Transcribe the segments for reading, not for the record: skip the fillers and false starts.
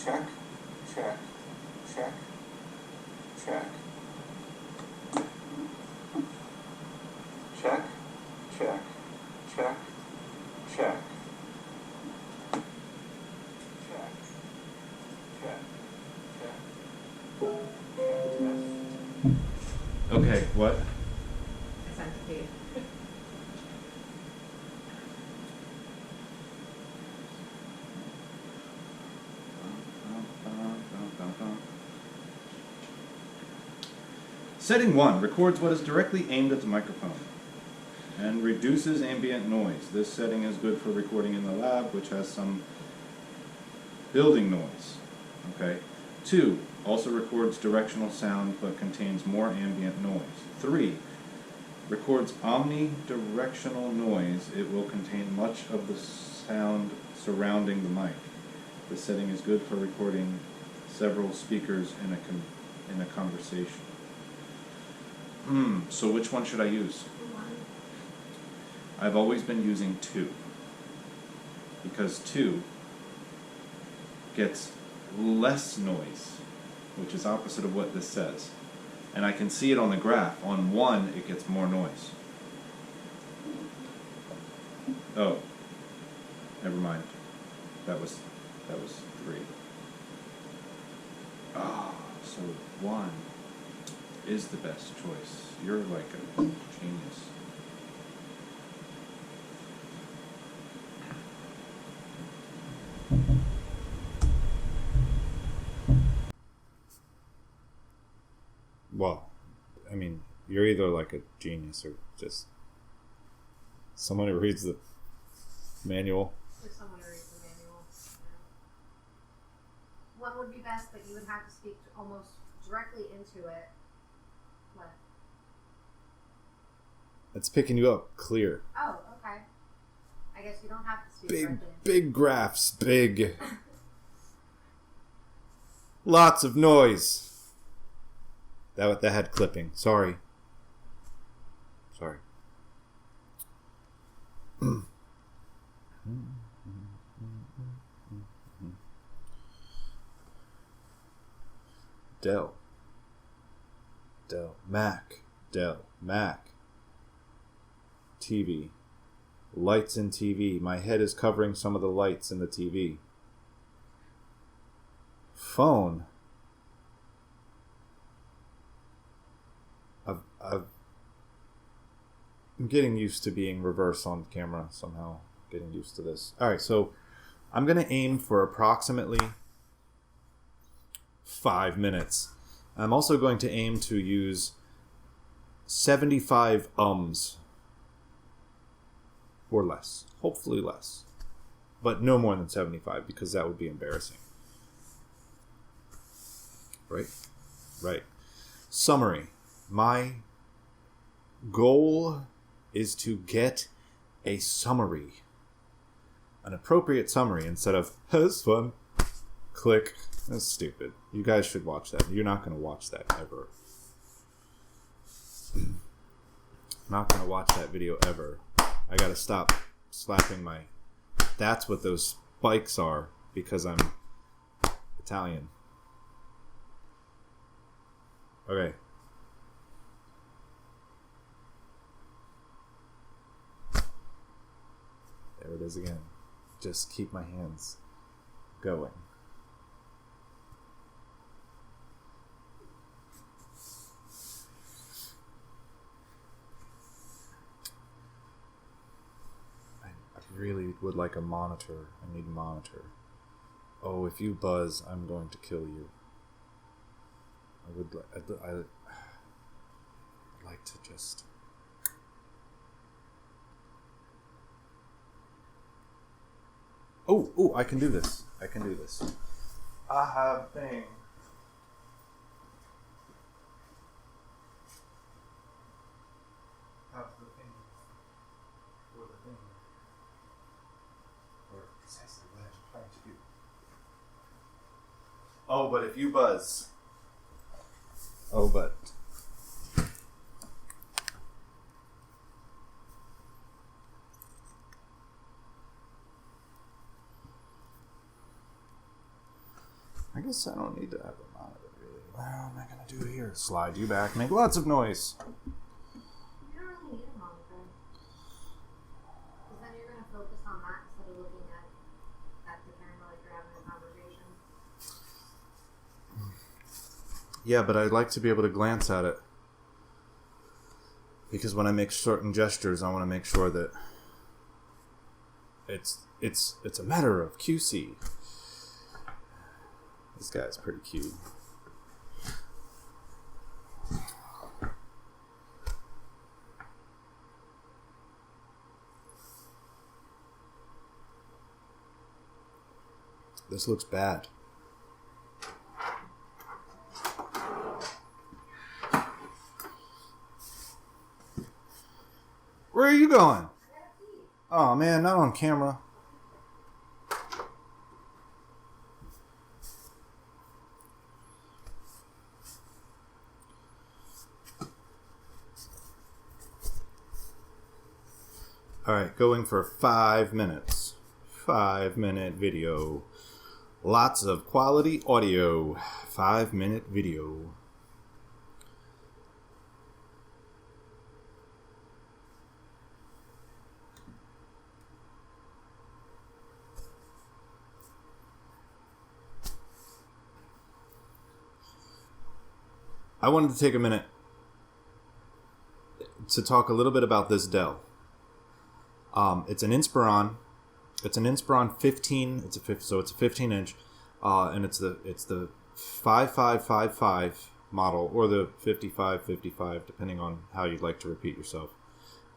Check, check, check, check. Check, check, check, check. Check, check, check. Okay, what? I sent it to you. Setting 1 records what is directly aimed at the microphone and reduces ambient noise. This setting is good for recording in the lab, which has some building noise. Okay. 2 also records directional sound but contains more ambient noise. 3 records omnidirectional noise. It will contain much of the sound surrounding the mic. This setting is good for recording several speakers in a conversation. So which one should I use? I've always been using 2 because 2 gets less noise, which is opposite of what this says. And I can see it on the graph. On 1, it gets more noise. Oh, never mind. That was 3. Ah, so 1 is the best choice. You're like a genius. Well, I mean, you're either like a genius or just someone who reads the manual. Or someone who reads the manual. Yeah. One would be best, but you would have to speak almost directly into it. What? It's picking you up clear. Oh, okay. I guess you don't have to speak Big, directly into it. big graphs, big. Lots of noise. That had clipping. Sorry. Dell, Mac, TV, lights in TV. My head is covering some of the lights in the TV. Phone. I'm getting used to being reverse on camera somehow. Getting used to this. Alright, so I'm going to aim for approximately 5 minutes. I'm also going to aim to use 75 ums. Or less. Hopefully less. But no more than 75 because that would be embarrassing. Right. Summary. My goal is to get a summary. An appropriate summary instead of, that's fun. Click. That's stupid. You guys should watch that. You're not going to watch that ever. Not going to watch that video ever. I got to stop slapping my... That's what those spikes are because I'm Italian. Okay. There it is again. Just keep my hands going. I really would like a monitor. I need a monitor. Oh, if you buzz, I'm going to kill you. I'd like to just... Oh, I can do this. I have a thing. How's the thing? Or the thing? Or precisely what I'm trying to do. Oh, but if you buzz. Oh, but. guess I don't need to have a monitor, really. What am I going to do here? Slide you back, make lots of noise. You don't really need a monitor. Because then you're going to focus on that instead of looking at the camera like you're having a conversation. Yeah, but I'd like to be able to glance at it. Because when I make certain gestures, I want to make sure that it's a matter of QC. This guy's pretty cute. This looks bad. Where are you going? Oh man, not on camera. Alright, going for 5 minutes. 5-minute video. Lots of quality audio. 5-minute video. I wanted to take a minute to talk a little bit about this Dell. It's an Inspiron. It's an Inspiron 15. So it's a 15 inch, and it's the 5555 model or the 5555, depending on how you'd like to repeat yourself.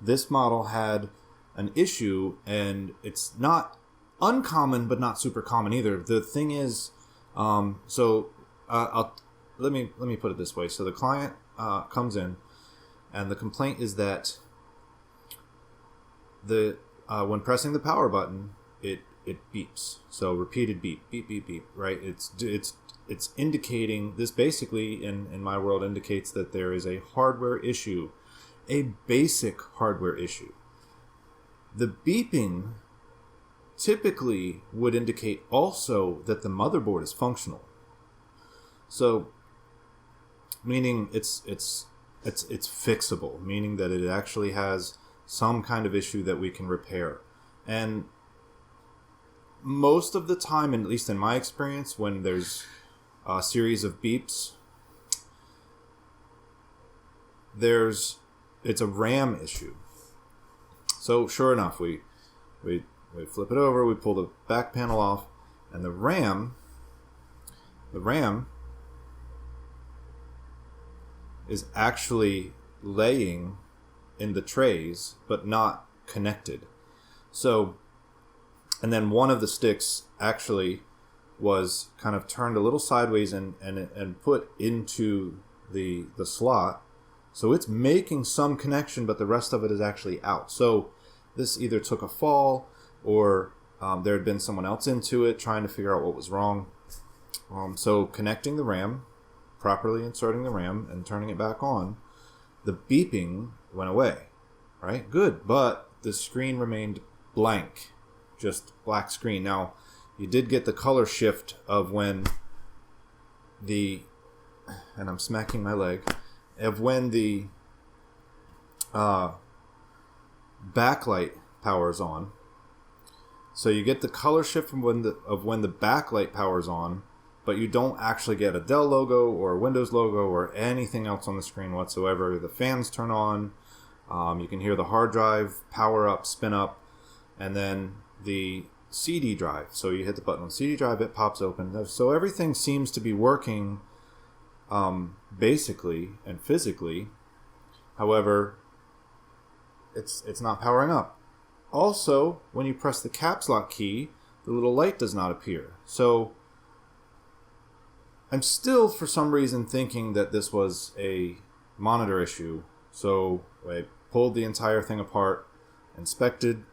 This model had an issue, and it's not uncommon, but not super common either. The thing is, let me put it this way. So the client comes in, and the complaint is that when pressing the power button, it beeps. So repeated beep, beep, beep, beep. Right? It's indicating this. Basically, in my world, indicates that there is a hardware issue, a basic hardware issue. The beeping typically would indicate also that the motherboard is functional. So, meaning it's fixable, meaning that it actually has some kind of issue that we can repair. And most of the time, at least in my experience, when there's a series of beeps, it's a RAM issue. So sure enough, we flip it over, we pull the back panel off, and the RAM is actually laying in the trays, but not connected. So, and then one of the sticks actually was kind of turned a little sideways and put into the slot. So it's making some connection, but the rest of it is actually out. So this either took a fall or there had been someone else into it trying to figure out what was wrong. So connecting the RAM, properly inserting the RAM and turning it back on, the beeping went away, right? Good, but the screen remained blank, just black screen. Now, you did get the color shift of when and I'm smacking my leg, of when the backlight powers on. So you get the color shift from when the backlight powers on, but you don't actually get a Dell logo or a Windows logo or anything else on the screen whatsoever. The fans turn on. You can hear the hard drive power up, spin up, and then the CD drive. So you hit the button on the CD drive, it pops open. So everything seems to be working basically and physically. However, it's not powering up. Also, when you press the caps lock key, the little light does not appear. So I'm still, for some reason, thinking that this was a monitor issue. So I pulled the entire thing apart, inspected,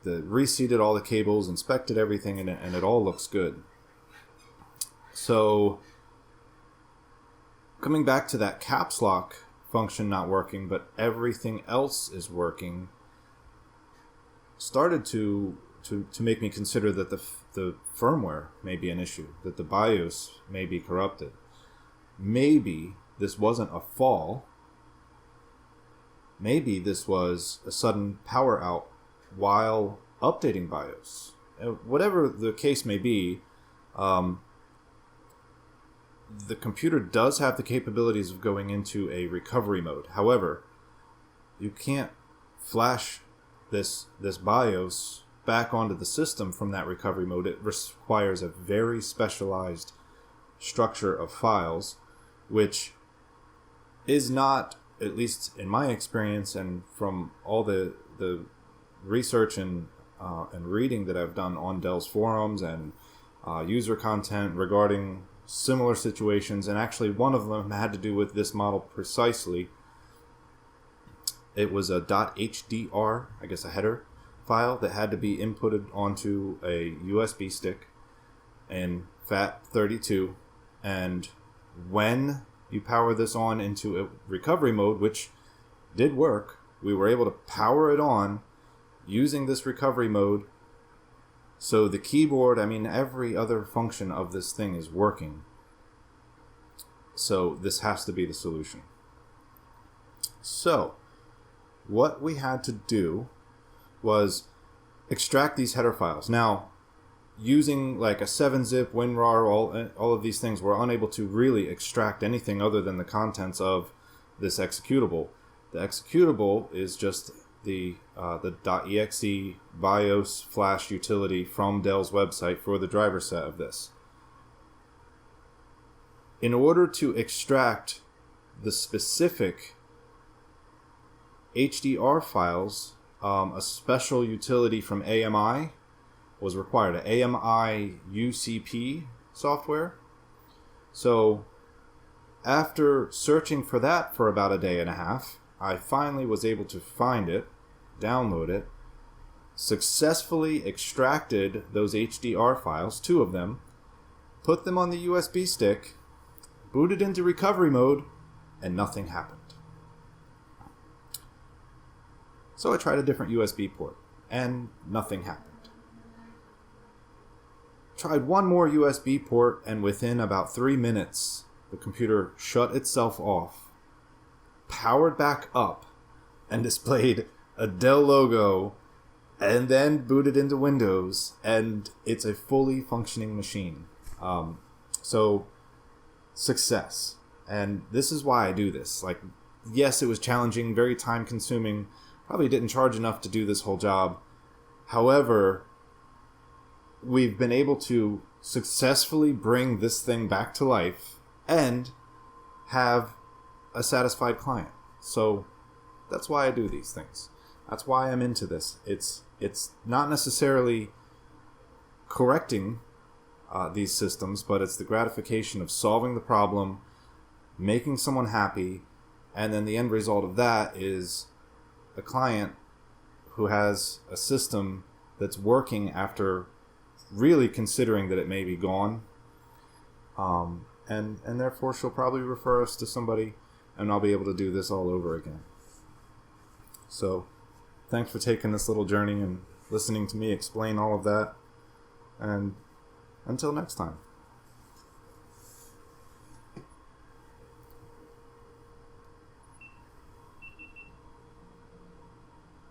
reseated all the cables, inspected everything, and it all looks good. So coming back to that caps lock function not working, but everything else is working, started to to make me consider that the firmware may be an issue, that the BIOS may be corrupted. Maybe this wasn't a fall. Maybe this was a sudden power out while updating BIOS. Whatever the case may be, the computer does have the capabilities of going into a recovery mode. However, you can't flash this BIOS back onto the system from that recovery mode. It requires a very specialized structure of files, which is not, at least in my experience and from all the research and reading that I've done on Dell's forums and user content regarding similar situations, and actually one of them had to do with this model precisely. It was a .hdr, I guess a header file that had to be inputted onto a USB stick in FAT32, and when you power this on into a recovery mode, which did work, we were able to power it on using this recovery mode. So the keyboard, every other function of this thing is working. So this has to be the solution. So what we had to do was extract these header files. Now, using like a 7-zip, WinRAR, all of these things, we're unable to really extract anything other than the contents of this executable. The executable is just the .exe BIOS flash utility from Dell's website for the driver set of this. In order to extract the specific HDR files, a special utility from AMI was required, an AMI UCP software. So after searching for that for about a day and a half, I finally was able to find it, download it, successfully extracted those HDR files, 2 of them, put them on the USB stick, booted into recovery mode, and nothing happened. So I tried a different USB port, and nothing happened. Tried one more USB port, and within about 3 minutes, the computer shut itself off, powered back up, and displayed a Dell logo, and then booted into Windows, and it's a fully functioning machine. So, success. And this is why I do this. Like, yes, it was challenging, very time consuming, probably didn't charge enough to do this whole job. However, we've been able to successfully bring this thing back to life and have a satisfied client. So that's why I do these things. That's why I'm into this. It's not necessarily correcting these systems, but it's the gratification of solving the problem, making someone happy, and then the end result of that is a client who has a system that's working after really considering that it may be gone. And therefore she'll probably refer us to somebody, and I'll be able to do this all over again. So thanks for taking this little journey and listening to me explain all of that. And until next time.